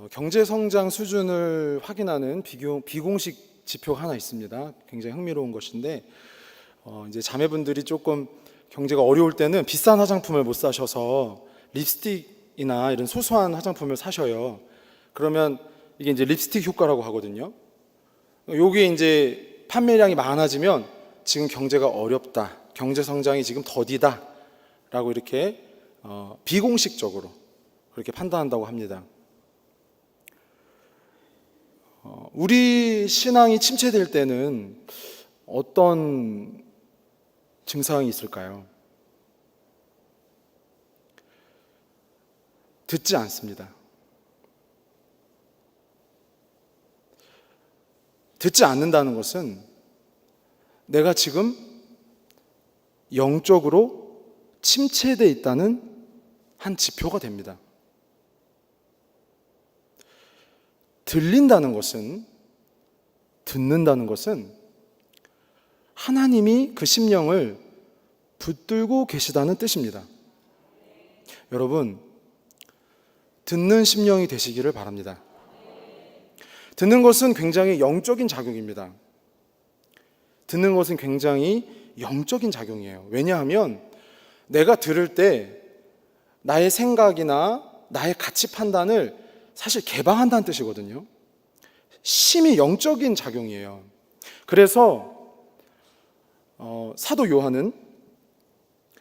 경제 성장 수준을 확인하는 비공식 지표가 하나 있습니다. 굉장히 흥미로운 것인데 이제 자매분들이 조금 경제가 어려울 때는 비싼 화장품을 못 사셔서 립스틱이나 이런 소소한 화장품을 사셔요. 그러면 이게 이제 립스틱 효과라고 하거든요. 요게 이제 판매량이 많아지면 지금 경제가 어렵다, 경제 성장이 지금 더디다 라고 이렇게 비공식적으로 그렇게 판단한다고 합니다. 우리 신앙이 침체될 때는 어떤 증상이 있을까요? 듣지 않습니다. 듣지 않는다는 것은 내가 지금 영적으로 침체되어 있다는 한 지표가 됩니다. 들린다는 것은, 듣는다는 것은 하나님이 그 심령을 붙들고 계시다는 뜻입니다. 여러분, 듣는 심령이 되시기를 바랍니다. 듣는 것은 굉장히 영적인 작용입니다. 듣는 것은 굉장히 영적인 작용이에요. 왜냐하면 내가 들을 때 나의 생각이나 나의 가치 판단을 사실 개방한다는 뜻이거든요. 심히 영적인 작용이에요. 그래서 사도 요한은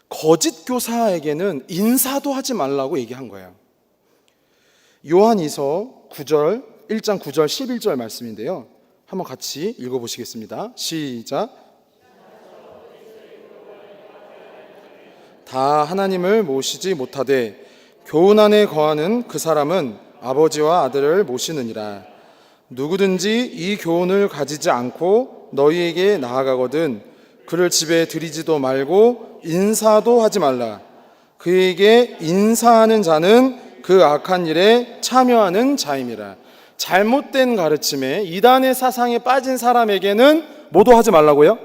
거짓 교사에게는 인사도 하지 말라고 얘기한 거예요. 요한이서 1장 9절 11절 말씀인데요. 한번 같이 읽어보시겠습니다. 시작. 다 하나님을 모시지 못하되 교훈 안에 거하는 그 사람은 아버지와 아들을 모시느니라. 누구든지 이 교훈을 가지지 않고 너희에게 나아가거든 그를 집에 들이지도 말고 인사도 하지 말라. 그에게 인사하는 자는 그 악한 일에 참여하는 자임이라. 잘못된 가르침에 이단의 사상에 빠진 사람에게는 뭐도 하지 말라고요?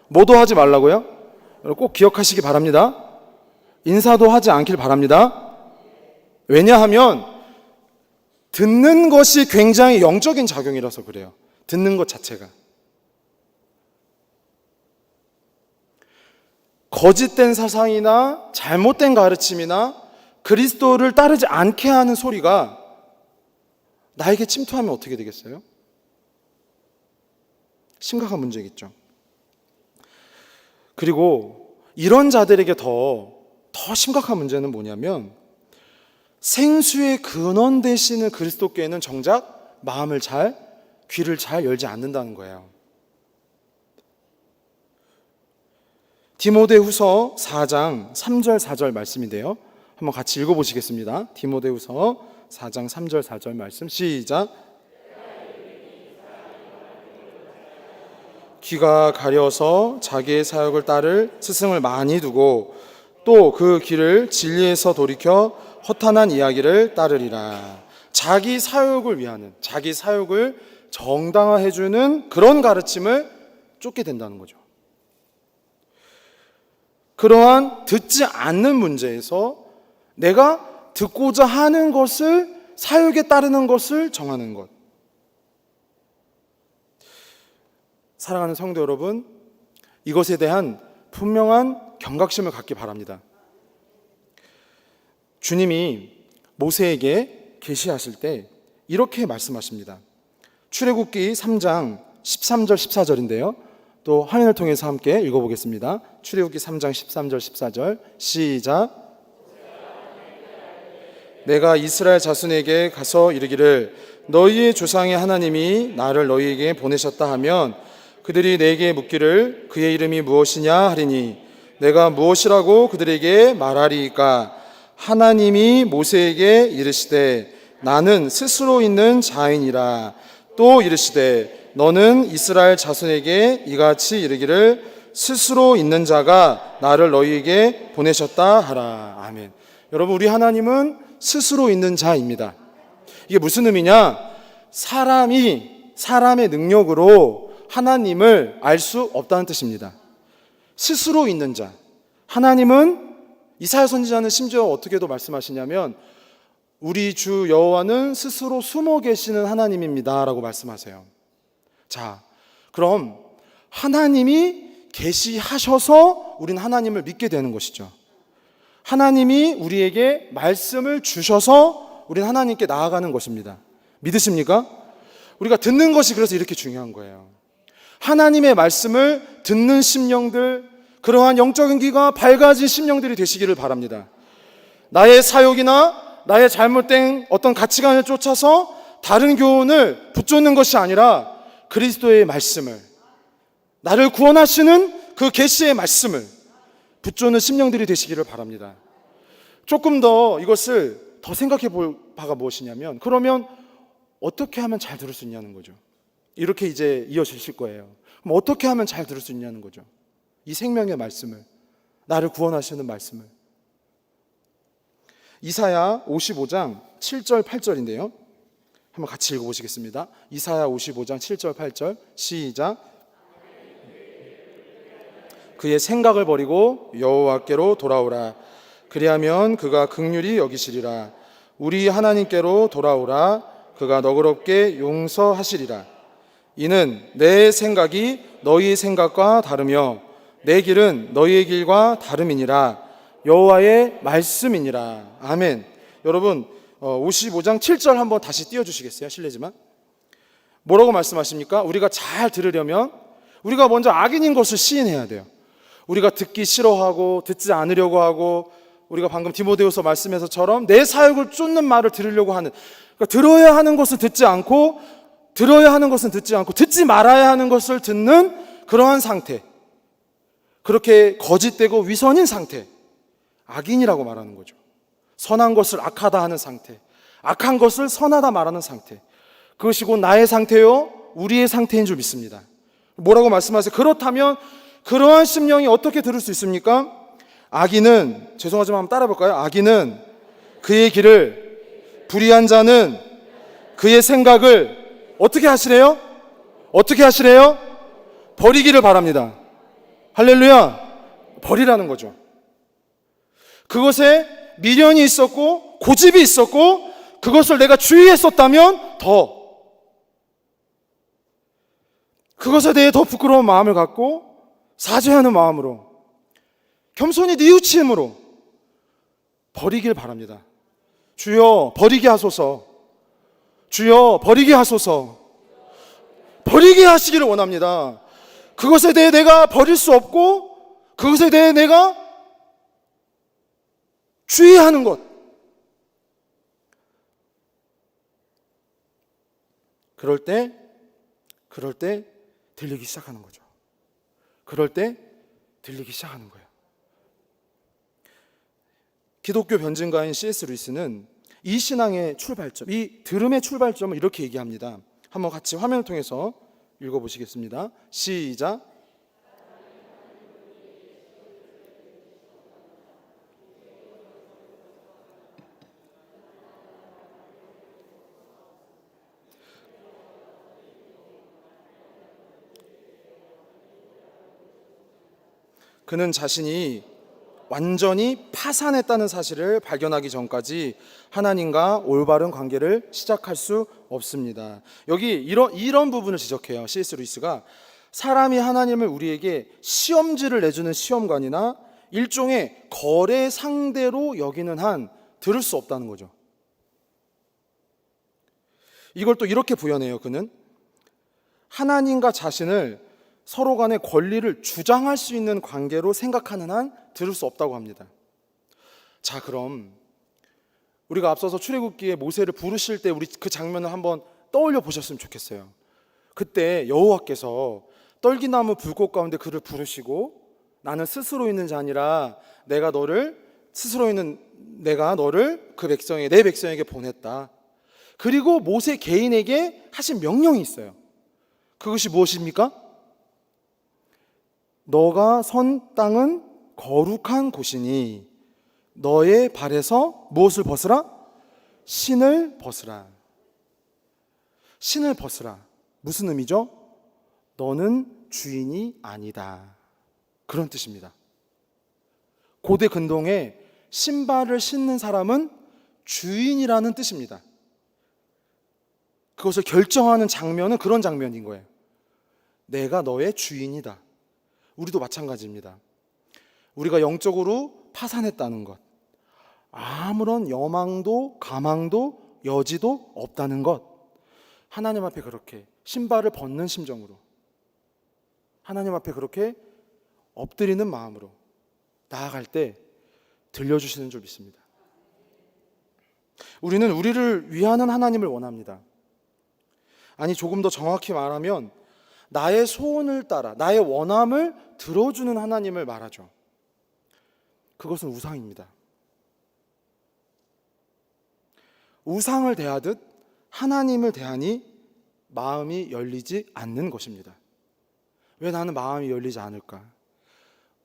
뭐도 하지 말라고요? 꼭 기억하시기 바랍니다. 인사도 하지 않길 바랍니다. 왜냐하면 듣는 것이 굉장히 영적인 작용이라서 그래요. 듣는 것 자체가. 거짓된 사상이나 잘못된 가르침이나 그리스도를 따르지 않게 하는 소리가 나에게 침투하면 어떻게 되겠어요? 심각한 문제겠죠. 그리고 이런 자들에게 더 심각한 문제는 뭐냐면 생수의 근원 되시는 그리스도께는 정작 마음을 귀를 잘 열지 않는다는 거예요. 디모데후서 4장 3절 4절 말씀인데요. 한번 같이 읽어보시겠습니다. 디모데후서 4장 3절 4절 말씀 시작. 귀가 가려서 자기의 사역을 따를 스승을 많이 두고 또 그 길을 진리에서 돌이켜 허탄한 이야기를 따르리라. 자기 사역을 위하는, 자기 사역을 정당화해주는 그런 가르침을 쫓게 된다는 거죠. 그러한 듣지 않는 문제에서 내가 듣고자 하는 것을, 사역에 따르는 것을 정하는 것. 사랑하는 성도 여러분, 이것에 대한 분명한 경각심을 갖기 바랍니다. 주님이 모세에게 계시하실 때 이렇게 말씀하십니다. 출애굽기 3장 13절 14절인데요. 또 화면을 통해서 함께 읽어보겠습니다. 출애굽기 3장 13절 14절 시작. 내가 이스라엘 자손에게 가서 이르기를 너희의 조상의 하나님이 나를 너희에게 보내셨다 하면 그들이 내게 묻기를 그의 이름이 무엇이냐 하리니 내가 무엇이라고 그들에게 말하리이까. 하나님이 모세에게 이르시되 나는 스스로 있는 자이니라. 또 이르시되 너는 이스라엘 자손에게 이같이 이르기를 스스로 있는 자가 나를 너희에게 보내셨다 하라. 아멘. 여러분, 우리 하나님은 스스로 있는 자입니다. 이게 무슨 의미냐? 사람의 능력으로 하나님을 알 수 없다는 뜻입니다. 스스로 있는 자. 하나님은 이사야 선지자는 심지어 어떻게도 말씀하시냐면 우리 주 여호와는 스스로 숨어 계시는 하나님입니다 라고 말씀하세요. 자, 그럼 하나님이 계시하셔서 우린 하나님을 믿게 되는 것이죠. 하나님이 우리에게 말씀을 주셔서 우린 하나님께 나아가는 것입니다. 믿으십니까? 우리가 듣는 것이 그래서 이렇게 중요한 거예요. 하나님의 말씀을 듣는 심령들, 그러한 영적인 귀가 밝아진 심령들이 되시기를 바랍니다. 나의 사욕이나 나의 잘못된 어떤 가치관을 쫓아서 다른 교훈을 붙잡는 것이 아니라 그리스도의 말씀을, 나를 구원하시는 그 계시의 말씀을 붙잡는 심령들이 되시기를 바랍니다. 조금 더 이것을 더 생각해 볼 바가 무엇이냐면, 그러면 어떻게 하면 잘 들을 수 있냐는 거죠. 이렇게 이제 이어지실 거예요. 그럼 어떻게 하면 잘 들을 수 있냐는 거죠. 이 생명의 말씀을, 나를 구원하시는 말씀을. 이사야 55장 7절 8절인데요. 한번 같이 읽어보시겠습니다. 이사야 55장 7절 8절 시작. 그의 생각을 버리고 여호와께로 돌아오라. 그리하면 그가 긍휼히 여기시리라. 우리 하나님께로 돌아오라. 그가 너그럽게 용서하시리라. 이는 내 생각이 너희 생각과 다르며 내 길은 너희의 길과 다름이니라. 여호와의 말씀이니라. 아멘. 여러분 55장 7절 한번 다시 띄워주시겠어요? 실례지만 뭐라고 말씀하십니까? 우리가 잘 들으려면 우리가 먼저 악인인 것을 시인해야 돼요. 우리가 듣기 싫어하고 듣지 않으려고 하고, 우리가 방금 디모데후서 말씀에서처럼 내 사역을 쫓는 말을 들으려고 하는, 그러니까 들어야 하는 것은 듣지 않고, 들어야 하는 것은 듣지 않고, 듣지 말아야 하는 것을 듣는 그러한 상태, 그렇게 거짓되고 위선인 상태, 악인이라고 말하는 거죠. 선한 것을 악하다 하는 상태, 악한 것을 선하다 말하는 상태, 그것이 곧 나의 상태요 우리의 상태인 줄 믿습니다. 뭐라고 말씀하세요? 그렇다면 그러한 심령이 어떻게 들을 수 있습니까? 악인은, 죄송하지만 한번 따라 볼까요? 악인은 그의 길을, 불의한 자는 그의 생각을 어떻게 하시래요? 어떻게 하시래요? 버리기를 바랍니다. 할렐루야. 버리라는 거죠. 그것에 미련이 있었고 고집이 있었고 그것을 내가 주의했었다면 더, 그것에 대해 더 부끄러운 마음을 갖고 사죄하는 마음으로 겸손히 뉘우침으로 버리길 바랍니다. 주여 버리게 하소서. 주여 버리게 하소서. 버리게 하시기를 원합니다. 그것에 대해 내가 버릴 수 없고 그것에 대해 내가 주의하는 것, 그럴 때 들리기 시작하는 거죠. 그럴 때 들리기 시작하는 거예요. 기독교 변증가인 C.S. 루이스는 이 신앙의 출발점, 이 들음의 출발점을 이렇게 얘기합니다. 한번 같이 화면을 통해서 읽어보시겠습니다. 시작. 그는 자신이 완전히 파산했다는 사실을 발견하기 전까지 하나님과 올바른 관계를 시작할 수 없습니다. 여기 이런 부분을 지적해요. C.S. 루이스가 사람이 하나님을 우리에게 시험지를 내주는 시험관이나 일종의 거래 상대로 여기는 한 들을 수 없다는 거죠. 이걸 또 이렇게 부연해요. 그는 하나님과 자신을 서로 간의 권리를 주장할 수 있는 관계로 생각하는 한 들을 수 없다고 합니다. 자, 그럼 우리가 앞서서 출애굽기에 모세를 부르실 때 우리 그 장면을 한번 떠올려 보셨으면 좋겠어요. 그때 여호와께서 떨기나무 불꽃 가운데 그를 부르시고 나는 스스로 있는 자 아니라 내가 너를 그 백성에게, 내 백성에게 보냈다. 그리고 모세 개인에게 하신 명령이 있어요. 그것이 무엇입니까? 너가 선 땅은 거룩한 곳이니 너의 발에서 무엇을 벗으라? 신을 벗으라. 신을 벗으라. 무슨 의미죠? 너는 주인이 아니다. 그런 뜻입니다. 고대 근동에 신발을 신는 사람은 주인이라는 뜻입니다. 그것을 결정하는 장면은 그런 장면인 거예요. 내가 너의 주인이다. 우리도 마찬가지입니다. 우리가 영적으로 파산했다는 것, 아무런 여망도 가망도 여지도 없다는 것, 하나님 앞에 그렇게 신발을 벗는 심정으로, 하나님 앞에 그렇게 엎드리는 마음으로 나아갈 때 들려주시는 줄 믿습니다. 우리는 우리를 위하는 하나님을 원합니다. 아니, 조금 더 정확히 말하면 나의 소원을 따라 나의 원함을 들어주는 하나님을 말하죠. 그것은 우상입니다. 우상을 대하듯 하나님을 대하니 마음이 열리지 않는 것입니다. 왜 나는 마음이 열리지 않을까?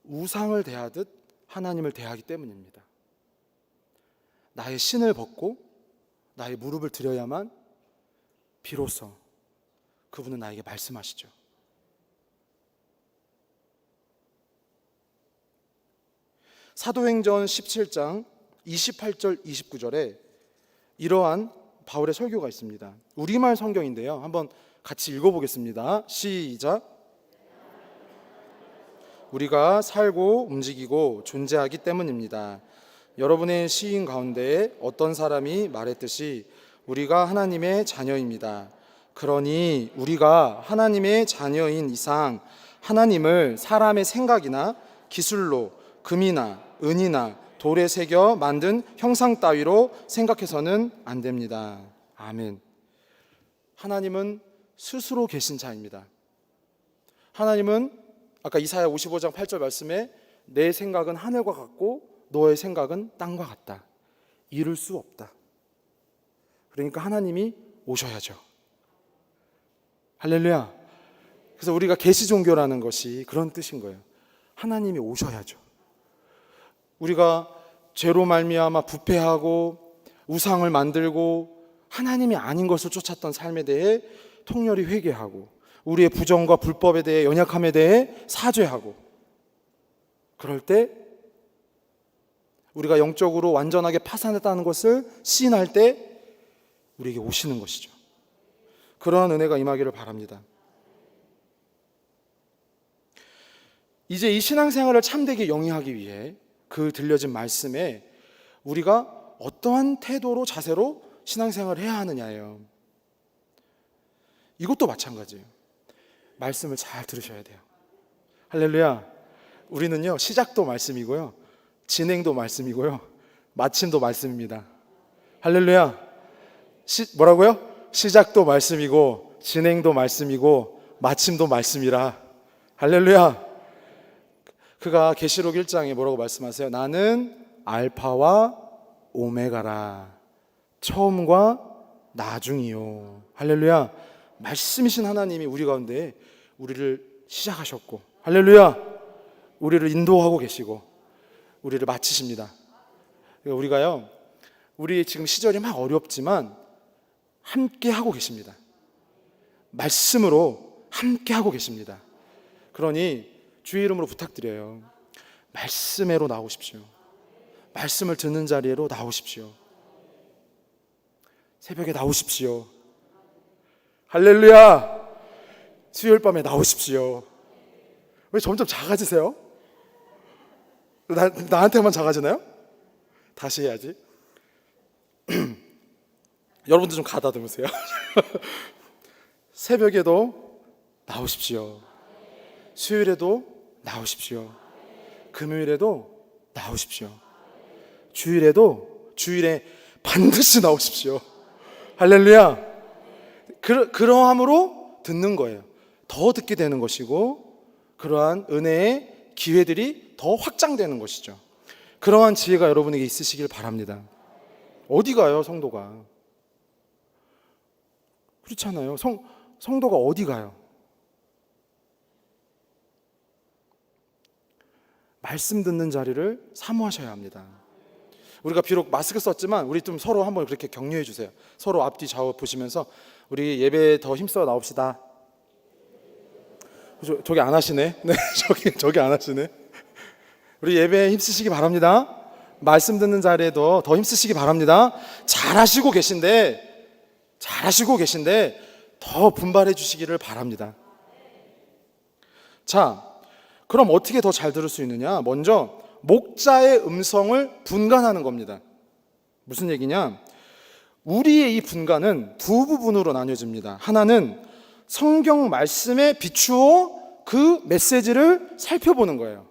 우상을 대하듯 하나님을 대하기 때문입니다. 나의 신을 벗고 나의 무릎을 드려야만 비로소 그분은 나에게 말씀하시죠. 사도행전 17장 28절 29절에 이러한 바울의 설교가 있습니다. 우리말 성경인데요, 한번 같이 읽어보겠습니다. 시작. 우리가 살고 움직이고 존재하기 때문입니다. 여러분의 시인 가운데 어떤 사람이 말했듯이 우리가 하나님의 자녀입니다. 그러니 우리가 하나님의 자녀인 이상 하나님을 사람의 생각이나 기술로 금이나 은이나 돌에 새겨 만든 형상 따위로 생각해서는 안 됩니다. 아멘. 하나님은 스스로 계신 자입니다. 하나님은 아까 이사야 55장 8절 말씀에 내 생각은 하늘과 같고 너의 생각은 땅과 같다. 이룰 수 없다. 그러니까 하나님이 오셔야죠. 할렐루야. 그래서 우리가 계시 종교라는 것이 그런 뜻인 거예요. 하나님이 오셔야죠. 우리가 죄로 말미암아 부패하고 우상을 만들고 하나님이 아닌 것을 쫓았던 삶에 대해 통렬히 회개하고 우리의 부정과 불법에 대해 연약함에 대해 사죄하고 그럴 때 우리가 영적으로 완전하게 파산했다는 것을 시인할 때 우리에게 오시는 것이죠. 그러한 은혜가 임하기를 바랍니다. 이제 이 신앙생활을 참되게 영위하기 위해 그 들려진 말씀에 우리가 어떠한 태도로 자세로 신앙생활을 해야 하느냐예요. 이것도 마찬가지예요. 말씀을 잘 들으셔야 돼요. 할렐루야. 우리는요, 시작도 말씀이고요, 진행도 말씀이고요, 마침도 말씀입니다. 할렐루야. 뭐라고요? 시작도 말씀이고 진행도 말씀이고 마침도 말씀이라. 할렐루야. 그가 계시록 1장에 뭐라고 말씀하세요? 나는 알파와 오메가라. 처음과 나중이요. 할렐루야. 말씀이신 하나님이 우리 가운데 우리를 시작하셨고, 할렐루야, 우리를 인도하고 계시고 우리를 마치십니다. 우리가요, 우리 지금 시절이 막 어렵지만 함께 하고 계십니다. 말씀으로 함께 하고 계십니다. 그러니 주의 이름으로 부탁드려요. 말씀으로 나오십시오. 말씀을 듣는 자리로 나오십시오. 새벽에 나오십시오. 할렐루야. 수요일 밤에 나오십시오. 왜 점점 작아지세요? 나한테만 작아지나요? 다시 해야지. 여러분도 좀 가다듬으세요. 새벽에도 나오십시오. 수요일에도 나오십시오. 금요일에도 나오십시오. 주일에 반드시 나오십시오. 할렐루야. 그러함으로 듣는 거예요. 더 듣게 되는 것이고 그러한 은혜의 기회들이 더 확장되는 것이죠. 그러한 지혜가 여러분에게 있으시길 바랍니다. 어디 가요, 성도가? 그렇잖아요. 성도가 어디 가요? 말씀 듣는 자리를 사모하셔야 합니다. 우리가 비록 마스크 썼지만 우리 좀 서로 한번 그렇게 격려해 주세요. 서로 앞뒤 좌우 보시면서 우리 예배에 더 힘써 나옵시다. 저기 안 하시네. 네, 저기 안 하시네. 우리 예배에 힘쓰시기 바랍니다. 말씀 듣는 자리에도 더 힘쓰시기 바랍니다. 잘하시고 계신데 더 분발해 주시기를 바랍니다. 자, 그럼 어떻게 더 잘 들을 수 있느냐? 먼저 목자의 음성을 분간하는 겁니다. 무슨 얘기냐? 우리의 이 분간은 두 부분으로 나뉘어집니다. 하나는 성경 말씀에 비추어 그 메시지를 살펴보는 거예요.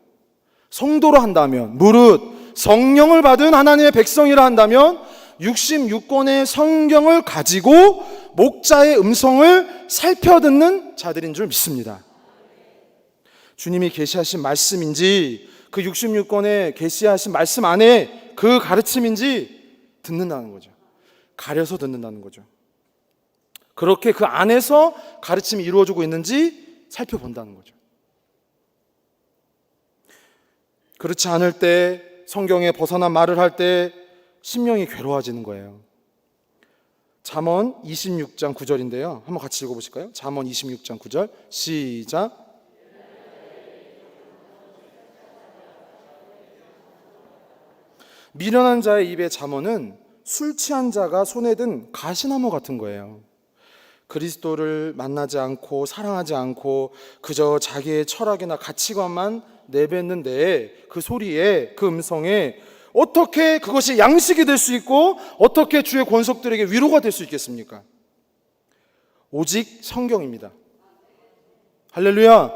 성도로 한다면, 무릇 성령을 받은 하나님의 백성이라 한다면 66권의 성경을 가지고 목자의 음성을 살펴듣는 자들인 줄 믿습니다. 주님이 계시하신 말씀인지 그 66권의 계시하신 말씀 안에 그 가르침인지 듣는다는 거죠. 가려서 듣는다는 거죠. 그렇게 그 안에서 가르침이 이루어지고 있는지 살펴본다는 거죠. 그렇지 않을 때, 성경에 벗어난 말을 할 때 심령이 괴로워지는 거예요. 잠언 26장 9절인데요. 한번 같이 읽어보실까요? 잠언 26장 9절 시작. 미련한 자의 입의 잠언은 술 취한 자가 손에 든 가시나무 같은 거예요. 그리스도를 만나지 않고 사랑하지 않고 그저 자기의 철학이나 가치관만 내뱉는 데에 그 소리에 그 음성에 어떻게 그것이 양식이 될 수 있고 어떻게 주의 권속들에게 위로가 될 수 있겠습니까? 오직 성경입니다. 할렐루야.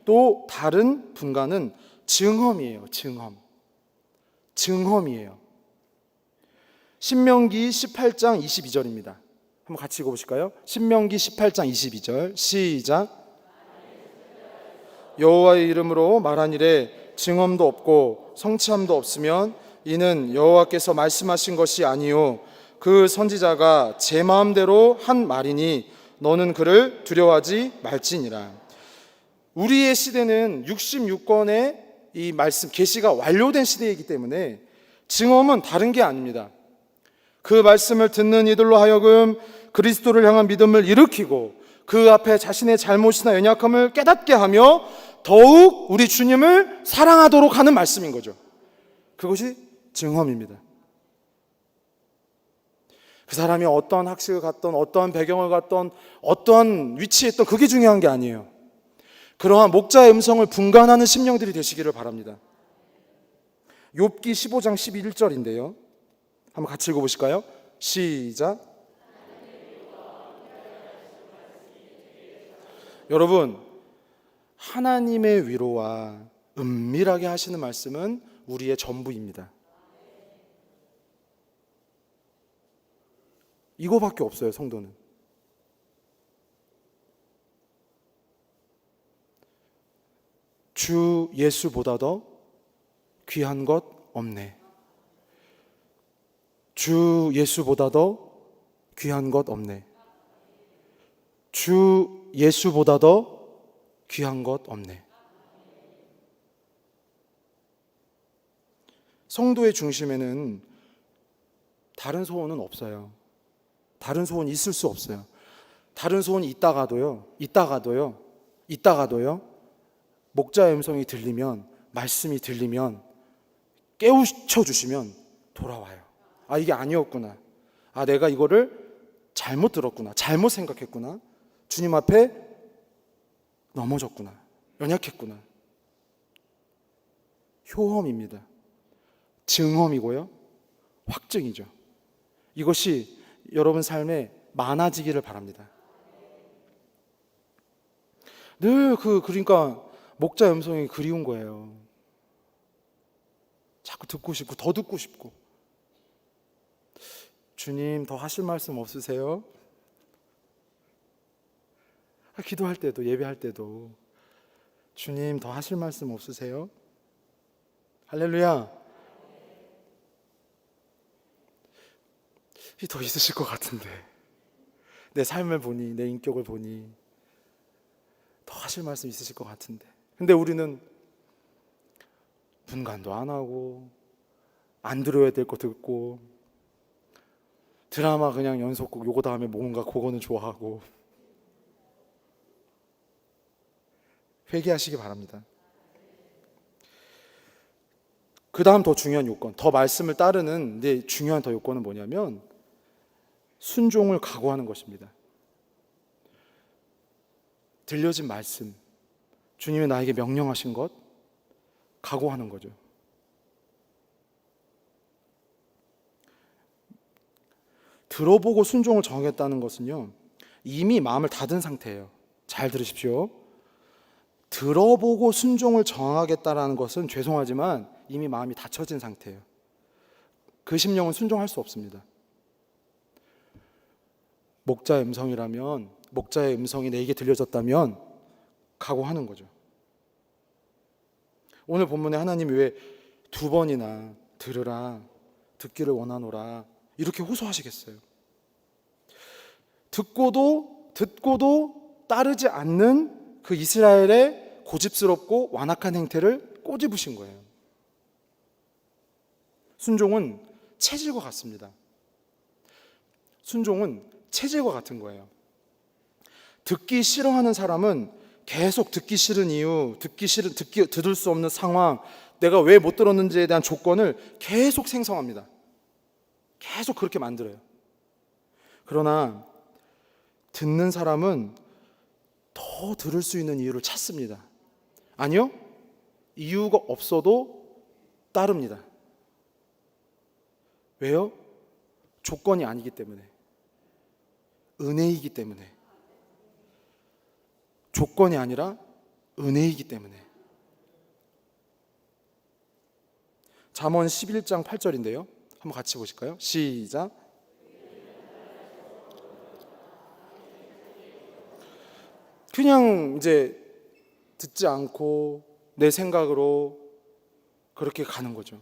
또 다른 분간은 증험이에요. 증험이에요. 신명기 18장 22절입니다. 한번 같이 읽어보실까요? 신명기 18장 22절 시작. 여호와의 이름으로 말하니래 증언도 없고 성취함도 없으면 이는 여호와께서 말씀하신 것이 아니요 그 선지자가 제 마음대로 한 말이니 너는 그를 두려워하지 말지니라. 우리의 시대는 66권의 이 말씀 계시가 완료된 시대이기 때문에 증언은 다른 게 아닙니다. 그 말씀을 듣는 이들로 하여금 그리스도를 향한 믿음을 일으키고 그 앞에 자신의 잘못이나 연약함을 깨닫게 하며 더욱 우리 주님을 사랑하도록 하는 말씀인 거죠. 그것이 증언입니다. 그 사람이 어떠한 학식을 갖던 어떠한 배경을 갖던 어떠한 위치에 있던 그게 중요한 게 아니에요. 그러한 목자의 음성을 분간하는 심령들이 되시기를 바랍니다. 욥기 15장 11절인데요. 한번 같이 읽어보실까요? 시작. 여러분, 하나님의 위로와 은밀하게 하시는 말씀은 우리의 전부입니다. 이거밖에 없어요, 성도는. 주 예수보다 더 귀한 것 없네. 주 예수보다 더 귀한 것 없네. 주 예수보다 더 귀한 것 없네. 성도의 중심에는 다른 소원은 없어요. 다른 소원이 있을 수 없어요. 다른 소원이 있다가도요. 목자의 음성이 들리면, 말씀이 들리면 깨우쳐 주시면 돌아와요. 아, 이게 아니었구나. 아, 내가 이거를 잘못 들었구나. 잘못 생각했구나. 주님 앞에 넘어졌구나. 연약했구나. 효험입니다. 증험이고요. 확증이죠. 이것이 여러분 삶에 많아지기를 바랍니다. 늘 그러니까 목자 음성이 그리운 거예요. 자꾸 듣고 싶고 더 듣고 싶고. 주님 더 하실 말씀 없으세요? 기도할 때도 예배할 때도 주님 더 하실 말씀 없으세요? 할렐루야. 더 있으실 것 같은데 내 삶을 보니 내 인격을 보니 더 하실 말씀 있으실 것 같은데 근데 우리는 분간도 안 하고 안 들어야 될 거 듣고 드라마 그냥 연속곡 요거 다음에 뭔가 그거는 좋아하고 회개하시기 바랍니다. 그 다음 더 중요한 요건, 더 말씀을 따르는 내 중요한 더 요건은 뭐냐면 순종을 각오하는 것입니다. 들려진 말씀, 주님이 나에게 명령하신 것 각오하는 거죠. 들어보고 순종을 정하겠다는 것은요, 이미 마음을 닫은 상태예요. 잘 들으십시오. 들어보고 순종을 정하겠다는 것은 죄송하지만 이미 마음이 닫혀진 상태예요. 그 심령은 순종할 수 없습니다. 목자의 음성이라면, 목자의 음성이 내게 들려졌다면 각오하는 거죠. 오늘 본문에 하나님이 왜 2번이나 들으라, 듣기를 원하노라 이렇게 호소하시겠어요? 듣고도 따르지 않는 그 이스라엘의 고집스럽고 완악한 행태를 꼬집으신 거예요. 순종은 체질과 같습니다. 순종은 체질과 같은 거예요. 듣기 싫어하는 사람은 계속 듣기 싫은 이유, 들을 수 없는 상황, 내가 왜 못 들었는지에 대한 조건을 계속 생성합니다. 계속 그렇게 만들어요. 그러나 듣는 사람은 더 들을 수 있는 이유를 찾습니다. 아니요, 이유가 없어도 따릅니다. 왜요? 조건이 아니기 때문에, 은혜이기 때문에. 조건이 아니라 은혜이기 때문에. 잠언 11장 8절인데요. 한번 같이 보실까요? 시작. 그냥 이제 듣지 않고 내 생각으로 그렇게 가는 거죠.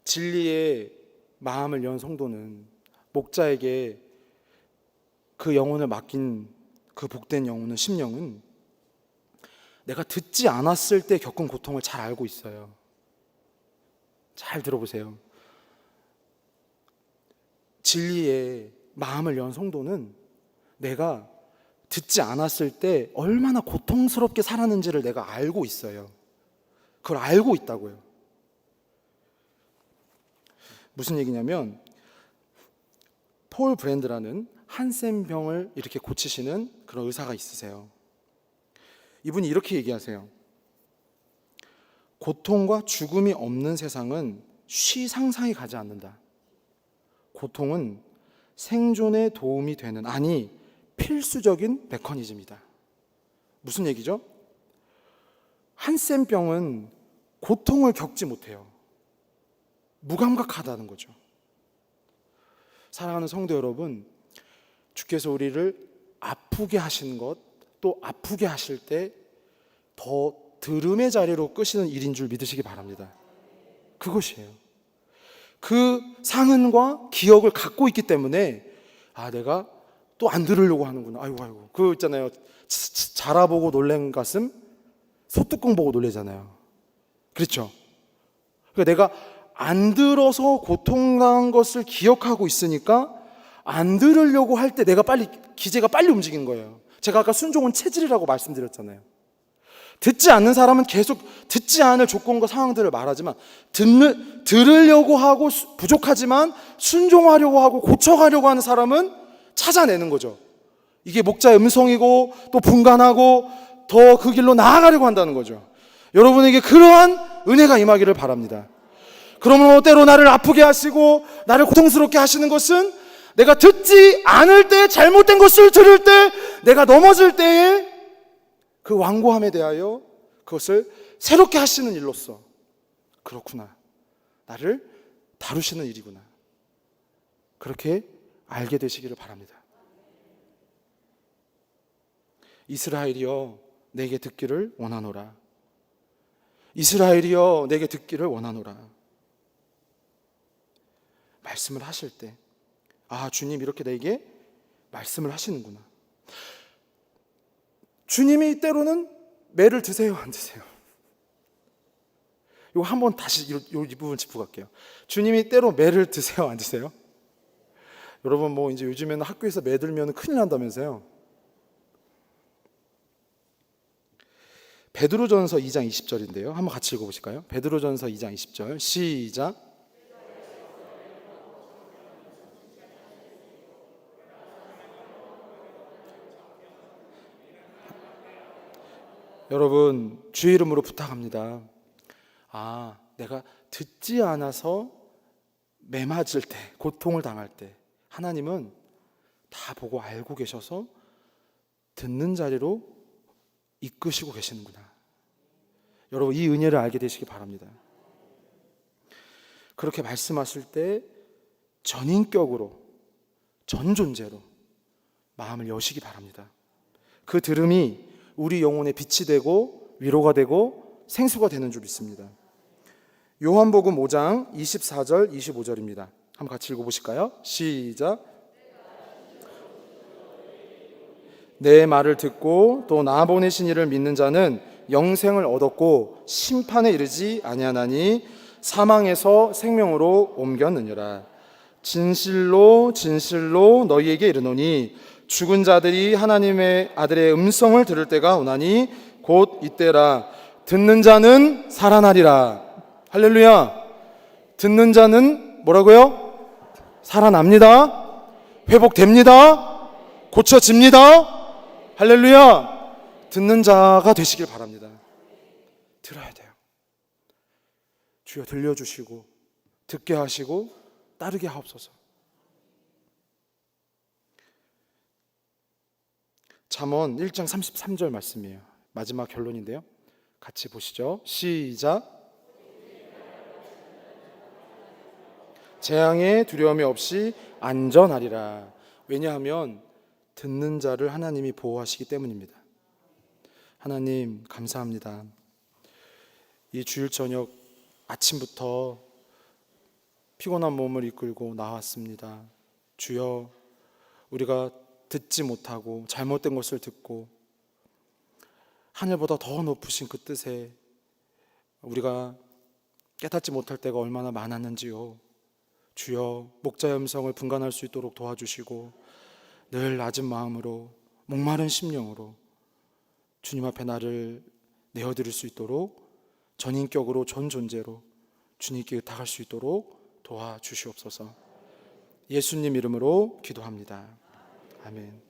진리의 마음을 연 성도는 목자에게 그 영혼을 맡긴 그 복된 영혼은, 심령은 내가 듣지 않았을 때 겪은 고통을 잘 알고 있어요. 잘 들어보세요. 진리의 마음을 연 성도는 내가 듣지 않았을 때 얼마나 고통스럽게 살았는지를 내가 알고 있어요. 그걸 알고 있다고요. 무슨 얘기냐면, 폴 브랜드라는 한센병을 이렇게 고치시는 그런 의사가 있으세요. 이분이 이렇게 얘기하세요. 고통과 죽음이 없는 세상은 쉬 상상이 가지 않는다. 고통은 생존에 도움이 되는, 아니 필수적인 메커니즘이다. 무슨 얘기죠? 한센병은 고통을 겪지 못해요. 무감각하다는 거죠. 사랑하는 성도 여러분, 주께서 우리를 아프게 하신 것, 또 아프게 하실 때 더 들음의 자리로 끄시는 일인 줄 믿으시기 바랍니다. 그것이에요. 그 상흔과 기억을 갖고 있기 때문에 내가 또 안 들으려고 하는구나. 아이고 그거 있잖아요. 자라보고 놀란 가슴 소뚜껑 보고 놀래잖아요. 그렇죠? 그러니까 내가 안 들어서 고통당한 것을 기억하고 있으니까 안 들으려고 할 때 내가 기제가 빨리 움직이는 거예요. 제가 아까 순종은 체질이라고 말씀드렸잖아요. 듣지 않는 사람은 계속 듣지 않을 조건과 상황들을 말하지만, 들으려고 하고 부족하지만 순종하려고 하고 고쳐가려고 하는 사람은 찾아내는 거죠. 이게 목자의 음성이고 또 분간하고 더 그 길로 나아가려고 한다는 거죠. 여러분에게 그러한 은혜가 임하기를 바랍니다. 그러므로 때로 나를 아프게 하시고 나를 고통스럽게 하시는 것은 내가 듣지 않을 때, 잘못된 것을 들을 때, 내가 넘어질 때에 그 완고함에 대하여 그것을 새롭게 하시는 일로서, 그렇구나, 나를 다루시는 일이구나, 그렇게 알게 되시기를 바랍니다. 이스라엘이여 내게 듣기를 원하노라. 이스라엘이여 내게 듣기를 원하노라. 말씀을 하실 때, 주님 이렇게 내게 말씀을 하시는구나. 주님이 때로는 매를 드세요, 안 드세요? 이거 한번 다시 이 부분 짚고 갈게요. 주님이 때로 매를 드세요, 안 드세요? 여러분 뭐 이제 요즘에는 학교에서 매들면 큰일 난다면서요. 베드로전서 2장 20절인데요. 한번 같이 읽어보실까요? 베드로전서 2장 20절 시작. 여러분 주의 이름으로 부탁합니다. 내가 듣지 않아서 매맞을 때, 고통을 당할 때 하나님은 다 보고 알고 계셔서 듣는 자리로 이끄시고 계시는구나. 여러분 이 은혜를 알게 되시기 바랍니다. 그렇게 말씀하실 때 전인격으로, 전 존재로 마음을 여시기 바랍니다. 그 들음이 우리 영혼의 빛이 되고 위로가 되고 생수가 되는 줄 믿습니다. 요한복음 5장 24절 25절입니다. 한번 같이 읽어보실까요? 시작. 내 말을 듣고 또 나 보내신 이를 믿는 자는 영생을 얻었고 심판에 이르지 아니하나니 사망에서 생명으로 옮겼느니라. 진실로 진실로 너희에게 이르노니 죽은 자들이 하나님의 아들의 음성을 들을 때가 오나니 곧 이때라. 듣는 자는 살아나리라. 할렐루야. 듣는 자는 뭐라고요? 살아납니다. 회복됩니다. 고쳐집니다. 할렐루야. 듣는 자가 되시길 바랍니다. 들어야 돼요. 주여 들려주시고 듣게 하시고 따르게 하옵소서. 잠언 1장 33절 말씀이에요. 마지막 결론인데요. 같이 보시죠. 시작. 재앙에 두려움이 없이 안전하리라. 왜냐하면 듣는 자를 하나님이 보호하시기 때문입니다. 하나님 감사합니다. 이 주일 저녁 아침부터 피곤한 몸을 이끌고 나왔습니다. 주여, 우리가 듣지 못하고 잘못된 것을 듣고 하늘보다 더 높으신 그 뜻에 우리가 깨닫지 못할 때가 얼마나 많았는지요. 주여, 목자의 음성을 분간할 수 있도록 도와주시고 늘 낮은 마음으로 목마른 심령으로 주님 앞에 나를 내어드릴 수 있도록 전인격으로 전 존재로 주님께 의탁할 수 있도록 도와주시옵소서. 예수님 이름으로 기도합니다. 아멘.